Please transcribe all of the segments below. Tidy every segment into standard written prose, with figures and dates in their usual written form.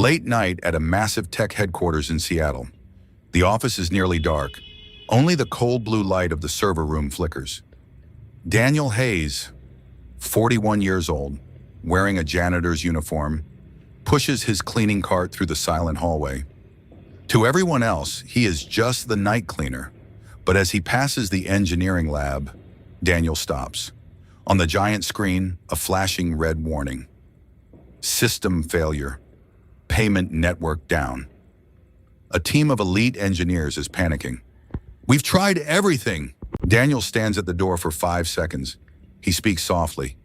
Late night at a massive tech headquarters in Seattle. The office is nearly dark. Only the cold blue light of the server room flickers. Daniel Hayes, 41 years old, wearing a janitor's uniform, pushes his cleaning cart through the silent hallway. To everyone else, he is just the night cleaner. But as he passes the engineering lab, Daniel stops. On the giant screen, a flashing red warning. System failure. Payment network down. A team of elite engineers is panicking. We've tried everything. Daniel stands at the door for 5 seconds. He speaks softly.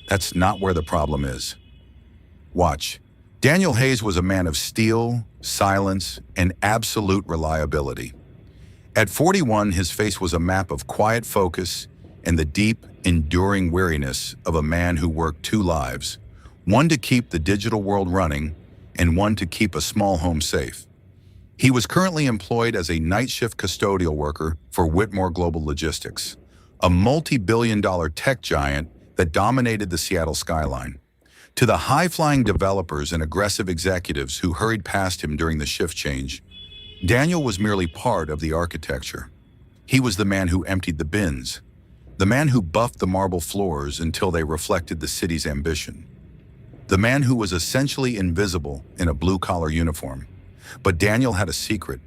That's not where the problem is. Watch. Daniel Hayes was a man of steel, silence, and absolute reliability. At 41, his face was a map of quiet focus and the deep, enduring weariness of a man who worked 2 lives, one to keep the digital world running and one to keep a small home safe. He was currently employed as a night shift custodial worker for Whitmore Global Logistics, a multi-billion-dollar tech giant that dominated the Seattle skyline. To the high-flying developers and aggressive executives who hurried past him during the shift change, Daniel was merely part of the architecture. He was the man who emptied the bins, the man who buffed the marble floors until they reflected the city's ambition, the man who was essentially invisible in a blue-collar uniform. But Daniel had a secret.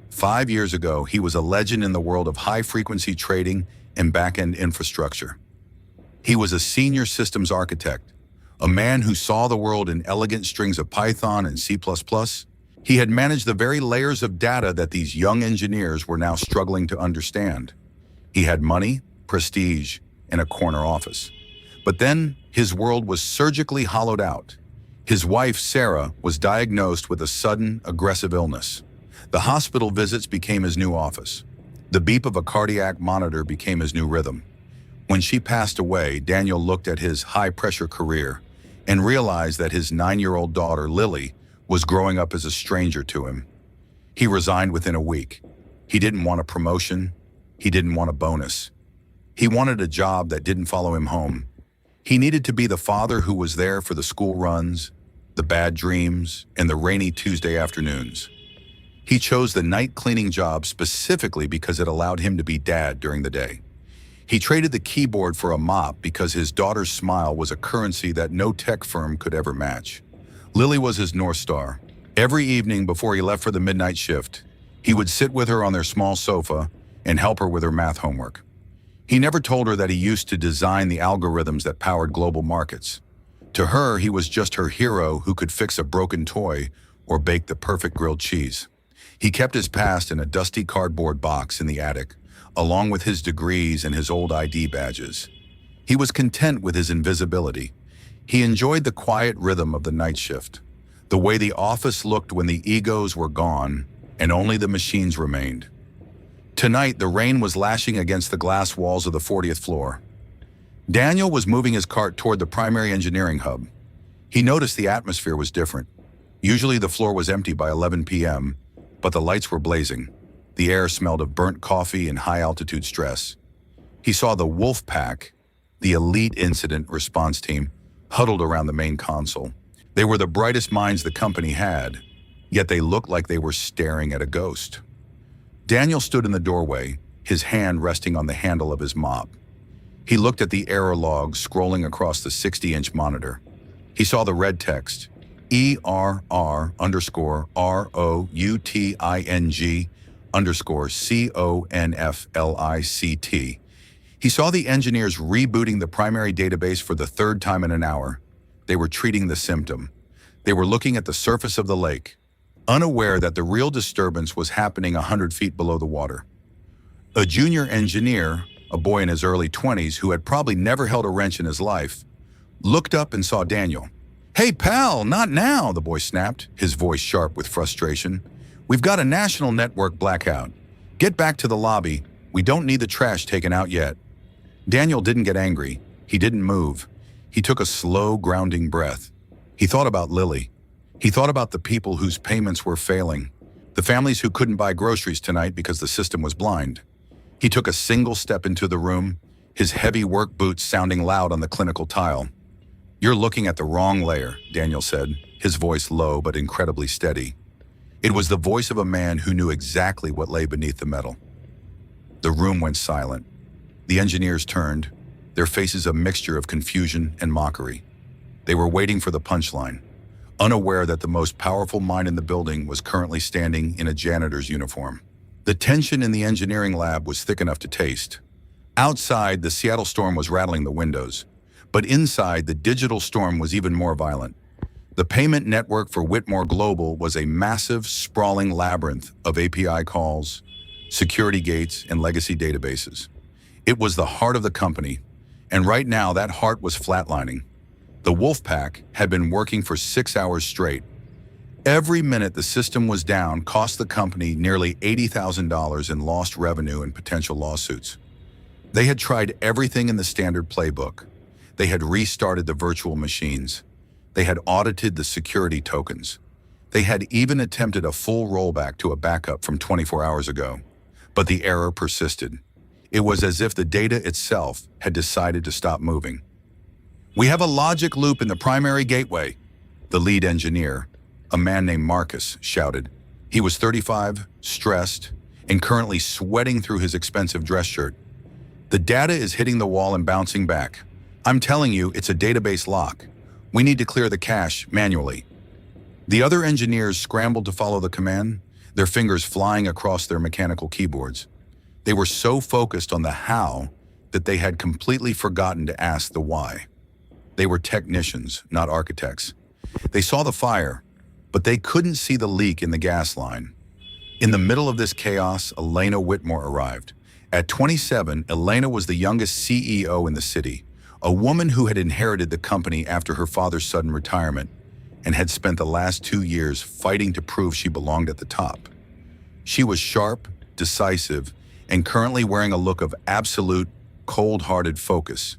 5 years ago, he was a legend in the world of high-frequency trading and back-end infrastructure. He was a senior systems architect, a man who saw the world in elegant strings of Python and C++. He had managed the very layers of data that these young engineers were now struggling to understand. He had money, prestige, and a corner office. But then his world was surgically hollowed out. His wife, Sarah, was diagnosed with a sudden, aggressive illness. The hospital visits became his new office. The beep of a cardiac monitor became his new rhythm. When she passed away, Daniel looked at his high-pressure career and realized that his 9-year-old daughter, Lily, was growing up as a stranger to him. He resigned within a week. He didn't want a promotion. He didn't want a bonus. He wanted a job that didn't follow him home. He needed to be the father who was there for the school runs, the bad dreams, and the rainy Tuesday afternoons. He chose the night cleaning job specifically because it allowed him to be dad during the day. He traded the keyboard for a mop because his daughter's smile was a currency that no tech firm could ever match. Lily was his North Star. Every evening before he left for the midnight shift, he would sit with her on their small sofa and help her with her math homework. He never told her that he used to design the algorithms that powered global markets. To her, he was just her hero who could fix a broken toy or bake the perfect grilled cheese. He kept his past in a dusty cardboard box in the attic, along with his degrees and his old ID badges. He was content with his invisibility. He enjoyed the quiet rhythm of the night shift, the way the office looked when the egos were gone and only the machines remained. Tonight, the rain was lashing against the glass walls of the 40th floor. Daniel was moving his cart toward the primary engineering hub. He noticed the atmosphere was different. Usually the floor was empty by 11 p.m., but the lights were blazing. The air smelled of burnt coffee and high-altitude stress. He saw the Wolf Pack, the elite incident response team, huddled around the main console. They were the brightest minds the company had, yet they looked like they were staring at a ghost. Daniel stood in the doorway, his hand resting on the handle of his mop. He looked at the error log scrolling across the 60-inch monitor. He saw the red text, ERR_ROUTING_CONFLICT. He saw the engineers rebooting the primary database for the 3rd time in an hour. They were treating the symptom. They were looking at the surface of the lake, unaware that the real disturbance was happening 100 feet below the water. A junior engineer, a boy in his early 20s who had probably never held a wrench in his life, looked up and saw Daniel. "Hey, pal, not now," the boy snapped, his voice sharp with frustration. "We've got a national network blackout. Get back to the lobby. We don't need the trash taken out yet." Daniel didn't get angry. He didn't move. He took a slow, grounding breath. He thought about Lily. He thought about the people whose payments were failing, the families who couldn't buy groceries tonight because the system was blind. He took a single step into the room, his heavy work boots sounding loud on the clinical tile. "You're looking at the wrong layer," Daniel said. his voice low but incredibly steady. It was the voice of a man who knew exactly what lay beneath the metal. The room went silent. The engineers turned, their faces a mixture of confusion and mockery. They were waiting for the punchline, unaware that the most powerful mind in the building was currently standing in a janitor's uniform. The tension in the engineering lab was thick enough to taste. Outside, the Seattle storm was rattling the windows, but inside, the digital storm was even more violent. The payment network for Whitmore Global was a massive, sprawling labyrinth of API calls, security gates, and legacy databases. It was the heart of the company, and right now that heart was flatlining. The Wolfpack had been working for 6 hours straight. Every minute the system was down cost the company nearly $80,000 in lost revenue and potential lawsuits. They had tried everything in the standard playbook. They had restarted the virtual machines. They had audited the security tokens. They had even attempted a full rollback to a backup from 24 hours ago. But the error persisted. It was as if the data itself had decided to stop moving. "We have a logic loop in the primary gateway," the lead engineer, a man named Marcus, shouted. He was 35, stressed, and currently sweating through his expensive dress shirt. "The data is hitting the wall and bouncing back. I'm telling you, it's a database lock. We need to clear the cache manually." The other engineers scrambled to follow the command, their fingers flying across their mechanical keyboards. They were so focused on the how that they had completely forgotten to ask the why. They were technicians, not architects. They saw the fire, but they couldn't see the leak in the gas line. In the middle of this chaos, Elena Whitmore arrived. At 27, Elena was the youngest CEO in the city, a woman who had inherited the company after her father's sudden retirement and had spent the last 2 years fighting to prove she belonged at the top. She was sharp, decisive, and currently wearing a look of absolute, cold-hearted focus.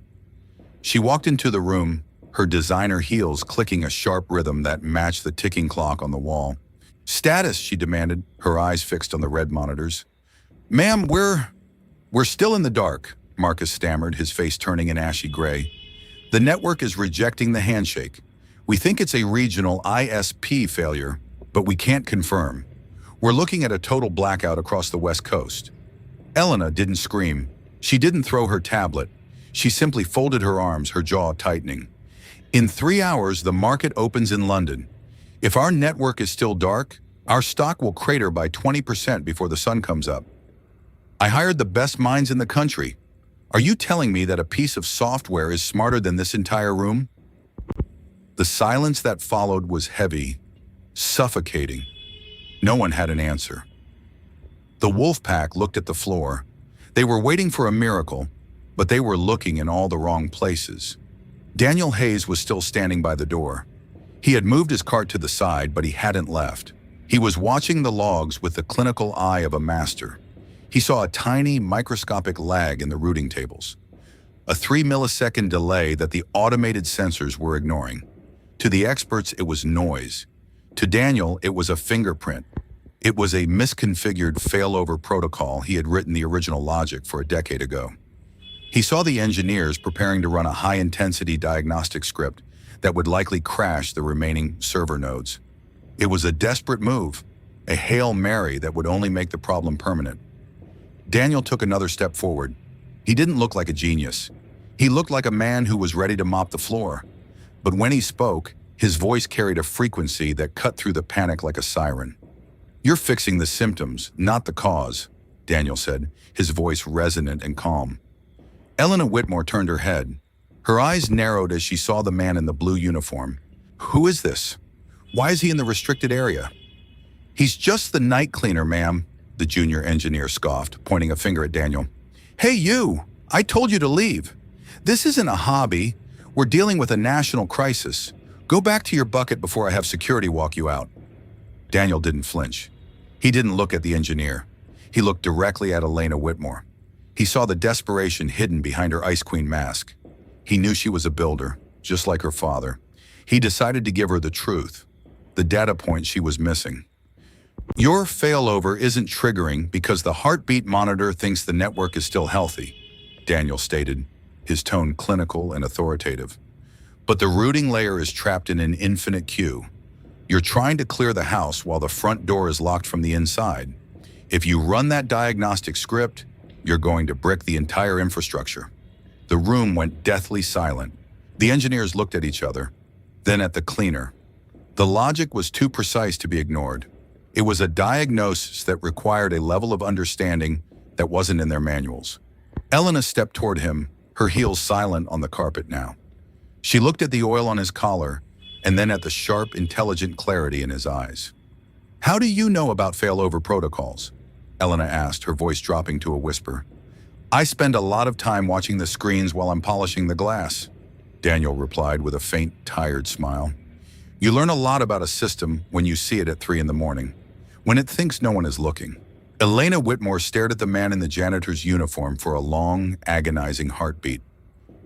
She walked into the room, her designer heels clicking a sharp rhythm that matched the ticking clock on the wall. "Status," she demanded, her eyes fixed on the red monitors. "Ma'am, we're still in the dark," Marcus stammered, his face turning an ashy gray. "The network is rejecting the handshake. We think it's a regional ISP failure, but we can't confirm. We're looking at a total blackout across the West Coast." Elena didn't scream. She didn't throw her tablet. She simply folded her arms, her jaw tightening. "In 3 hours, the market opens in London. If our network is still dark, our stock will crater by 20% before the sun comes up. I hired the best minds in the country. Are you telling me that a piece of software is smarter than this entire room?" The silence that followed was heavy, suffocating. No one had an answer. The Wolfpack looked at the floor. They were waiting for a miracle, but they were looking in all the wrong places. Daniel Hayes was still standing by the door. He had moved his cart to the side, but he hadn't left. He was watching the logs with the clinical eye of a master. He saw a tiny, microscopic lag in the routing tables, a 3-millisecond delay that the automated sensors were ignoring. To the experts, it was noise. To Daniel, it was a fingerprint. It was a misconfigured failover protocol he had written the original logic for a decade ago. He saw the engineers preparing to run a high-intensity diagnostic script that would likely crash the remaining server nodes. It was a desperate move, a Hail Mary that would only make the problem permanent. Daniel took another step forward. He didn't look like a genius. He looked like a man who was ready to mop the floor. But when he spoke, his voice carried a frequency that cut through the panic like a siren. "You're fixing the symptoms, not the cause," Daniel said, his voice resonant and calm. Elena Whitmore turned her head. Her eyes narrowed as she saw the man in the blue uniform. "Who is this? Why is he in the restricted area?" "He's just the night cleaner, ma'am," the junior engineer scoffed, pointing a finger at Daniel. "Hey, you! I told you to leave. This isn't a hobby. We're dealing with a national crisis. Go back to your bucket before I have security walk you out." Daniel didn't flinch. He didn't look at the engineer. He looked directly at Elena Whitmore. He saw the desperation hidden behind her Ice Queen mask. He knew she was a builder, just like her father. He decided to give her the truth, the data point she was missing. "Your failover isn't triggering because the heartbeat monitor thinks the network is still healthy," Daniel stated, his tone clinical and authoritative. "But the routing layer is trapped in an infinite queue, You're trying to clear the house while the front door is locked from the inside. If you run that diagnostic script, you're going to brick the entire infrastructure." The room went deathly silent. The engineers looked at each other, then at the cleaner. The logic was too precise to be ignored. It was a diagnosis that required a level of understanding that wasn't in their manuals. Elena stepped toward him, her heels silent on the carpet now. She looked at the oil on his collar and then at the sharp, intelligent clarity in his eyes. "How do you know about failover protocols?" Elena asked, her voice dropping to a whisper. "I spend a lot of time watching the screens while I'm polishing the glass," Daniel replied with a faint, tired smile. "You learn a lot about a system when you see it at 3 in the morning, when it thinks no one is looking." Elena Whitmore stared at the man in the janitor's uniform for a long, agonizing heartbeat.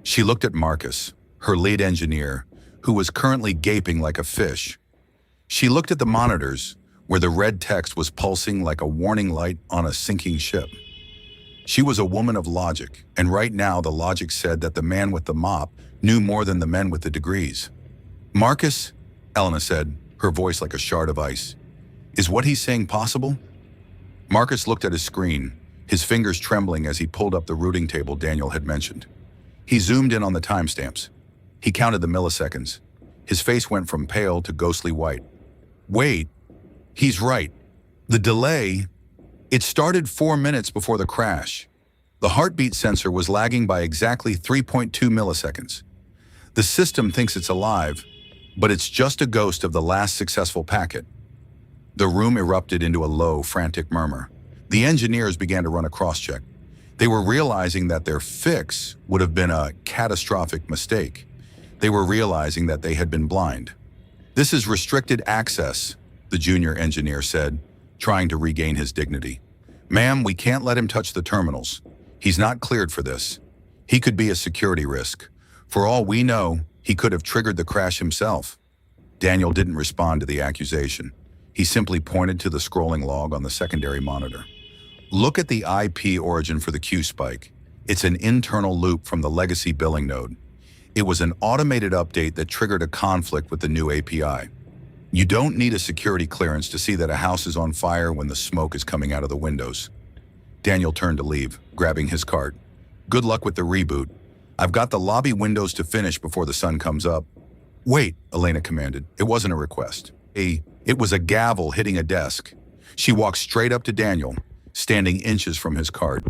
She looked at Marcus, her lead engineer, who was currently gaping like a fish. She looked at the monitors, where the red text was pulsing like a warning light on a sinking ship. She was a woman of logic, and right now the logic said that the man with the mop knew more than the men with the degrees. "Marcus," Elena said, her voice like a shard of ice, "is what he's saying possible?" Marcus looked at his screen, his fingers trembling as he pulled up the routing table Daniel had mentioned. He zoomed in on the timestamps. He counted the milliseconds. His face went from pale to ghostly white. "Wait, he's right. The delay, it started 4 minutes before the crash. The heartbeat sensor was lagging by exactly 3.2 milliseconds. The system thinks it's alive, but it's just a ghost of the last successful packet." The room erupted into a low, frantic murmur. The engineers began to run a cross-check. They were realizing that their fix would have been a catastrophic mistake. They were realizing that they had been blind. "This is restricted access," the junior engineer said, trying to regain his dignity. "Ma'am, we can't let him touch the terminals. He's not cleared for this. He could be a security risk. For all we know, he could have triggered the crash himself." Daniel didn't respond to the accusation. He simply pointed to the scrolling log on the secondary monitor. "Look at the IP origin for the Q spike. It's an internal loop from the legacy billing node. It was an automated update that triggered a conflict with the new API. You don't need a security clearance to see that a house is on fire when the smoke is coming out of the windows." Daniel turned to leave, grabbing his cart. "Good luck with the reboot. I've got the lobby windows to finish before the sun comes up." "Wait," Elena commanded. It wasn't a request. It was a gavel hitting a desk. She walked straight up to Daniel, standing inches from his cart.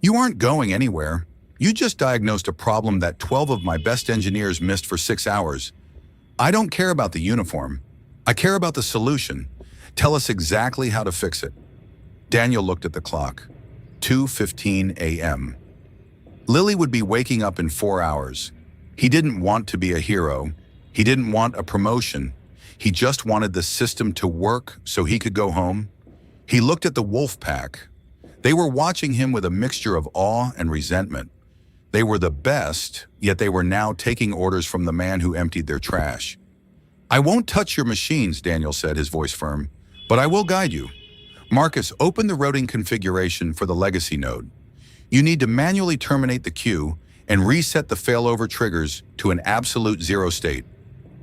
"You aren't going anywhere. You just diagnosed a problem that 12 of my best engineers missed for 6 hours. I don't care about the uniform. I care about the solution. Tell us exactly how to fix it." Daniel looked at the clock. 2:15 a.m. Lily would be waking up in 4 hours. He didn't want to be a hero. He didn't want a promotion. He just wanted the system to work so he could go home. He looked at the wolf pack. They were watching him with a mixture of awe and resentment. They were the best, yet they were now taking orders from the man who emptied their trash. "I won't touch your machines," Daniel said, his voice firm, "but I will guide you. Marcus, open the routing configuration for the legacy node. You need to manually terminate the queue and reset the failover triggers to an absolute zero state.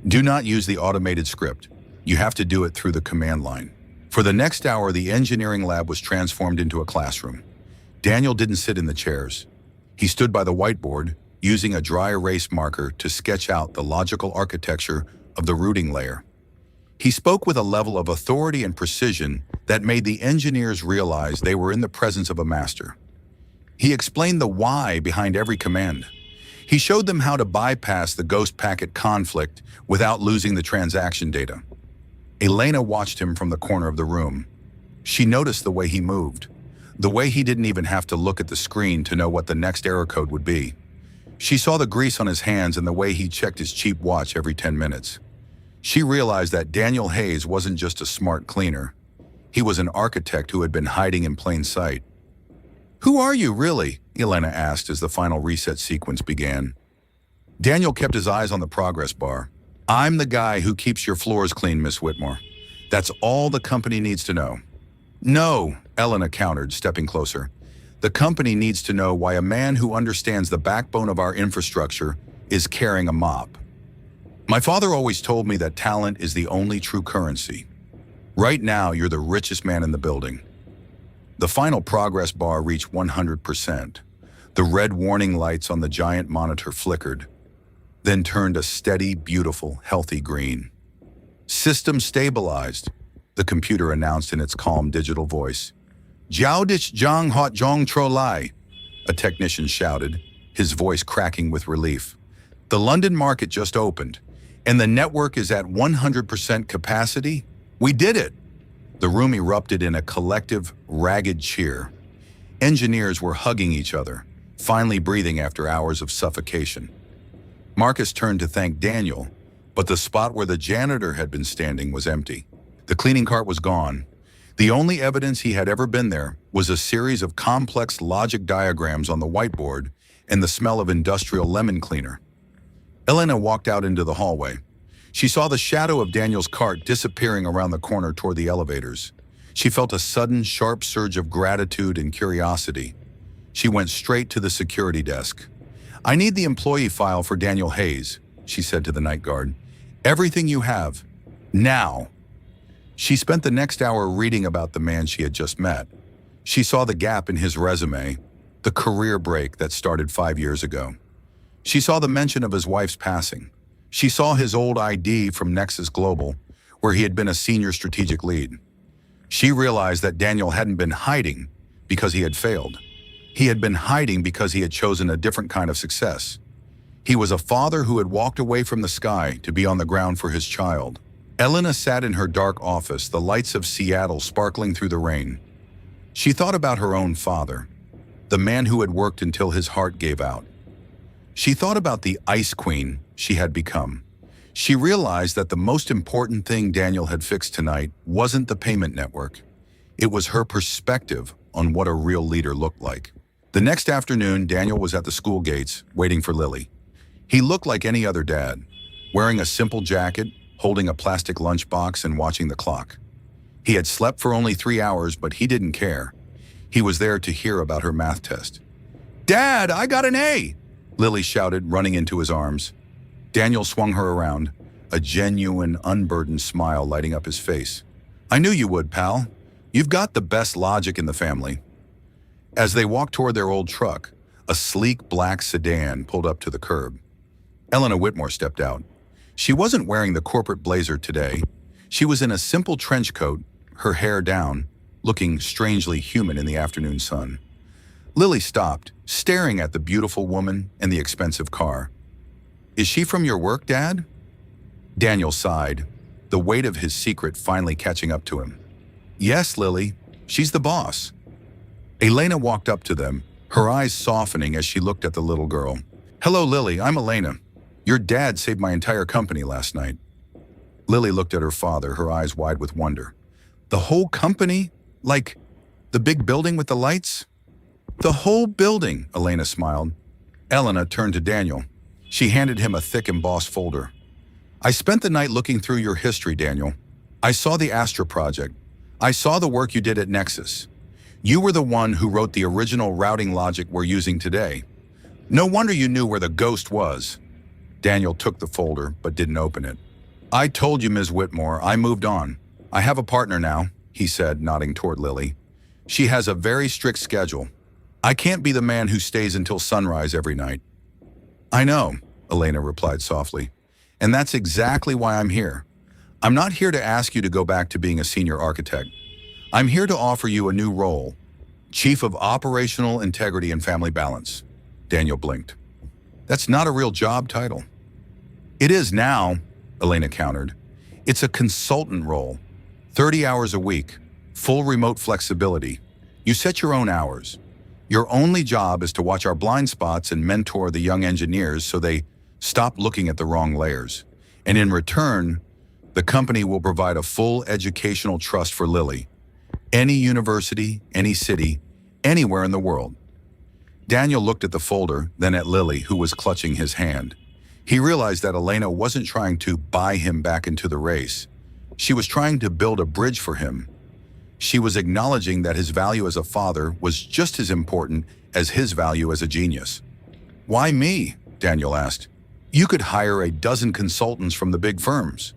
Do not use the automated script. You have to do it through the command line." For the next hour, the engineering lab was transformed into a classroom. Daniel didn't sit in the chairs. He stood by the whiteboard, using a dry erase marker to sketch out the logical architecture of the routing layer. He spoke with a level of authority and precision that made the engineers realize they were in the presence of a master. He explained the why behind every command. He showed them how to bypass the ghost packet conflict without losing the transaction data. Elena watched him from the corner of the room. She noticed the way he moved, the way he didn't even have to look at the screen to know what the next error code would be. She saw the grease on his hands and the way he checked his cheap watch every 10 minutes. She realized that Daniel Hayes wasn't just a smart cleaner. He was an architect who had been hiding in plain sight. "Who are you, really?" Elena asked as the final reset sequence began. Daniel kept his eyes on the progress bar. "I'm the guy who keeps your floors clean, Miss Whitmore. That's all the company needs to know." "No," Elena countered, stepping closer. "The company needs to know why a man who understands the backbone of our infrastructure is carrying a mop." My father always told me that talent is the only true currency. Right now, you're the richest man in the building. The final progress bar reached 100%. The red warning lights on the giant monitor flickered, then turned a steady, beautiful, healthy green. System stabilized, the computer announced in its calm digital voice. Jiaodich Zhang Hot Zhong Tro Lai, a technician shouted, his voice cracking with relief. The London market just opened, and the network is at 100% capacity? We did it! The room erupted in a collective, ragged cheer. Engineers were hugging each other, finally breathing after hours of suffocation. Marcus turned to thank Daniel, but the spot where the janitor had been standing was empty. The cleaning cart was gone. The only evidence he had ever been there was a series of complex logic diagrams on the whiteboard and the smell of industrial lemon cleaner. Elena walked out into the hallway. She saw the shadow of Daniel's cart disappearing around the corner toward the elevators. She felt a sudden, sharp surge of gratitude and curiosity. She went straight to the security desk. I need the employee file for Daniel Hayes, she said to the night guard. Everything you have. Now. She spent the next hour reading about the man she had just met. She saw the gap in his resume, the career break that started 5 years ago. She saw the mention of his wife's passing. She saw his old ID from Nexus Global, where he had been a senior strategic lead. She realized that Daniel hadn't been hiding because he had failed. He had been hiding because he had chosen a different kind of success. He was a father who had walked away from the sky to be on the ground for his child. Elena sat in her dark office, the lights of Seattle sparkling through the rain. She thought about her own father, the man who had worked until his heart gave out. She thought about the ice queen she had become. She realized that the most important thing Daniel had fixed tonight wasn't the payment network. It was her perspective on what a real leader looked like. The next afternoon, Daniel was at the school gates, waiting for Lily. He looked like any other dad, wearing a simple jacket, holding a plastic lunchbox and watching the clock. He had slept for only 3 hours, but he didn't care. He was there to hear about her math test. "Dad, I got an A!" Lily shouted, running into his arms. Daniel swung her around, a genuine, unburdened smile lighting up his face. "I knew you would, pal. You've got the best logic in the family." As they walked toward their old truck, a sleek black sedan pulled up to the curb. Elena Whitmore stepped out. She wasn't wearing the corporate blazer today. She was in a simple trench coat, her hair down, looking strangely human in the afternoon sun. Lily stopped, staring at the beautiful woman and the expensive car. "Is she from your work, Dad?" Daniel sighed, the weight of his secret finally catching up to him. "Yes, Lily, she's the boss." Elena walked up to them, her eyes softening as she looked at the little girl. "Hello, Lily, I'm Elena. Your dad saved my entire company last night." Lily looked at her father, her eyes wide with wonder. "The whole company? Like, the big building with the lights?" "The whole building," Elena smiled. Elena turned to Daniel. She handed him a thick embossed folder. "I spent the night looking through your history, Daniel. I saw the Astra project. I saw the work you did at Nexus. You were the one who wrote the original routing logic we're using today. No wonder you knew where the ghost was." Daniel took the folder, but didn't open it. "I told you, Ms. Whitmore, I moved on. I have a partner now," he said, nodding toward Lily. "She has a very strict schedule. I can't be the man who stays until sunrise every night." "I know," Elena replied softly, "and that's exactly why I'm here. I'm not here to ask you to go back to being a senior architect. I'm here to offer you a new role, Chief of Operational Integrity and Family Balance." Daniel blinked. "That's not a real job title." "It is now," Elena countered. "It's a consultant role, 30 hours a week, full remote flexibility. You set your own hours. Your only job is to watch our blind spots and mentor the young engineers so they stop looking at the wrong layers. And in return, the company will provide a full educational trust for Lily. Any university, any city, anywhere in the world." Daniel looked at the folder, then at Lily, who was clutching his hand. He realized that Elena wasn't trying to buy him back into the race. She was trying to build a bridge for him. She was acknowledging that his value as a father was just as important as his value as a genius. "Why me?" Daniel asked. You could hire a dozen consultants from the big firms.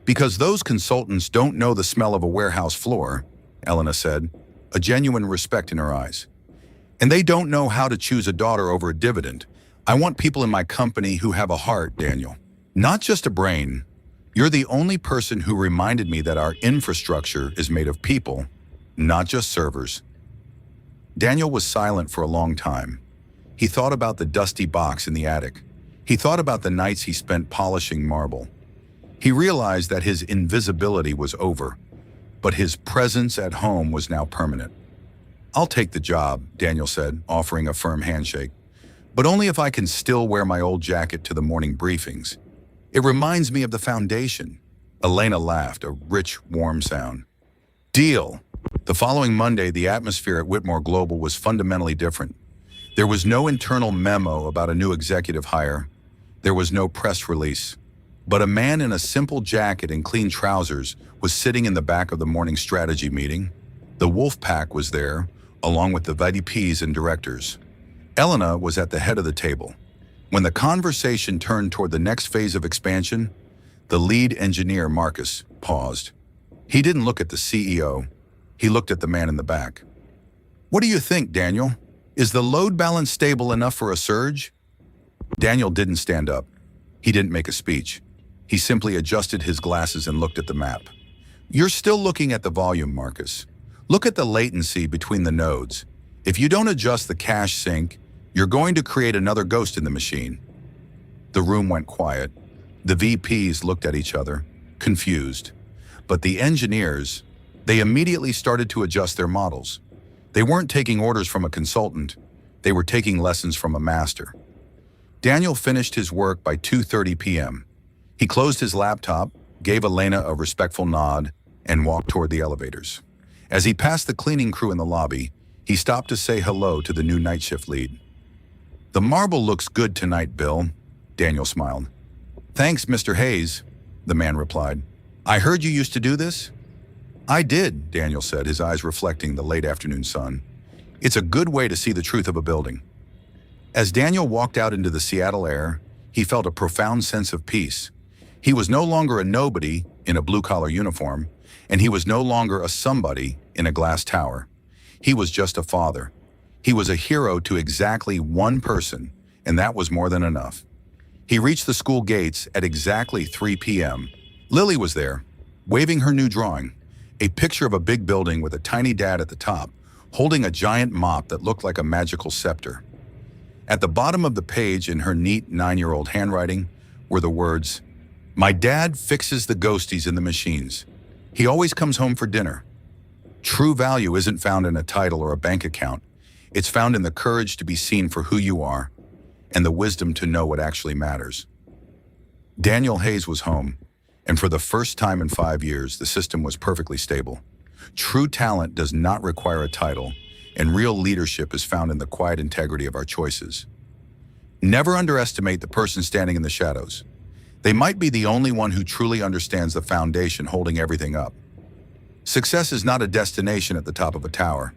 Because those consultants don't know the smell of a warehouse floor, Elena said, a genuine respect in her eyes. And they don't know how to choose a daughter over a dividend. I want people in my company who have a heart, Daniel. Not just a brain. You're the only person who reminded me that our infrastructure is made of people, not just servers. Daniel was silent for a long time. He thought about the dusty box in the attic. He thought about the nights he spent polishing marble. He realized that his invisibility was over, but his presence at home was now permanent. I'll take the job, Daniel said, offering a firm handshake, but only if I can still wear my old jacket to the morning briefings. It reminds me of the foundation. Elena laughed, a rich, warm sound. Deal. The following Monday, the atmosphere at Whitmore Global was fundamentally different. There was no internal memo about a new executive hire. There was no press release. But a man in a simple jacket and clean trousers was sitting in the back of the morning strategy meeting. The wolf pack was there, along with the VPs and directors. Elena was at the head of the table. When the conversation turned toward the next phase of expansion, the lead engineer, Marcus, paused. He didn't look at the CEO. He looked at the man in the back. What do you think, Daniel? Is the load balance stable enough for a surge? Daniel didn't stand up. He didn't make a speech. He simply adjusted his glasses and looked at the map. You're still looking at the volume, Marcus. Look at the latency between the nodes. If you don't adjust the cache sync, you're going to create another ghost in the machine. The room went quiet. The VPs looked at each other, confused. But the engineers, they immediately started to adjust their models. They weren't taking orders from a consultant. They were taking lessons from a master. Daniel finished his work by 2:30 p.m. He closed his laptop, gave Elena a respectful nod, and walked toward the elevators. As he passed the cleaning crew in the lobby, he stopped to say hello to the new night shift lead. The marble looks good tonight, Bill, Daniel smiled. Thanks, Mr. Hayes, the man replied. I heard you used to do this? I did, Daniel said, his eyes reflecting the late afternoon sun. It's a good way to see the truth of a building. As Daniel walked out into the Seattle air, he felt a profound sense of peace. He was no longer a nobody in a blue-collar uniform, and he was no longer a somebody in a glass tower. He was just a father. He was a hero to exactly one person, and that was more than enough. He reached the school gates at exactly 3 p.m. Lily was there, waving her new drawing, a picture of a big building with a tiny dad at the top, holding a giant mop that looked like a magical scepter. At the bottom of the page in her neat 9-year-old handwriting were the words, My dad fixes the ghosties in the machines. He always comes home for dinner. True value isn't found in a title or a bank account. It's found in the courage to be seen for who you are and the wisdom to know what actually matters. Daniel Hayes was home, and for the first time in 5 years, the system was perfectly stable. True talent does not require a title, and real leadership is found in the quiet integrity of our choices. Never underestimate the person standing in the shadows. They might be the only one who truly understands the foundation holding everything up. Success is not a destination at the top of a tower.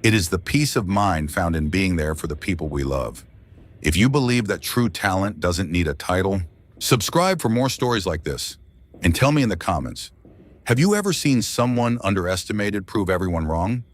It is the peace of mind found in being there for the people we love. If you believe that true talent doesn't need a title, subscribe for more stories like this. And tell me in the comments, have you ever seen someone underestimated prove everyone wrong?